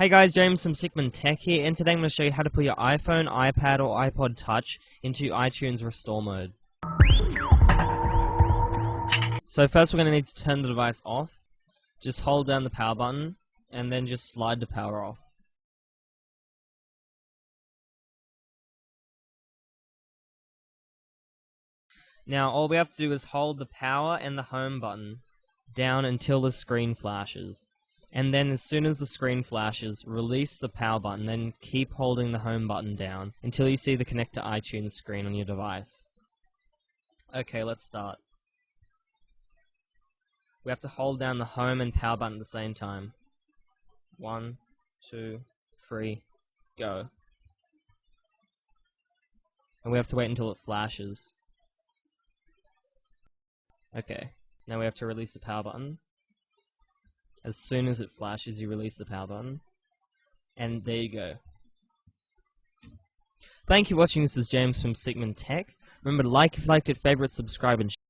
Hey guys, James from Sigmund Tech here, and today I'm going to show you how to put your iPhone, iPad or iPod Touch into iTunes Restore mode. So first we're going to need to turn the device off. Just hold down the power button, and then just slide the power off. Now all we have to do is hold the power and the home button down until the screen flashes. And then as soon as the screen flashes, release the power button, then keep holding the home button down until you see the Connect to iTunes screen on your device. Okay, let's start. We have to hold down the home and power button at the same time. 1, 2, 3, go. And we have to wait until it flashes. Okay, now we have to release the power button. As soon as it flashes, you release the power button. And there you go. Thank you for watching. This is James from Sigmund Tech. Remember to like if you liked it, favorite, subscribe, and share.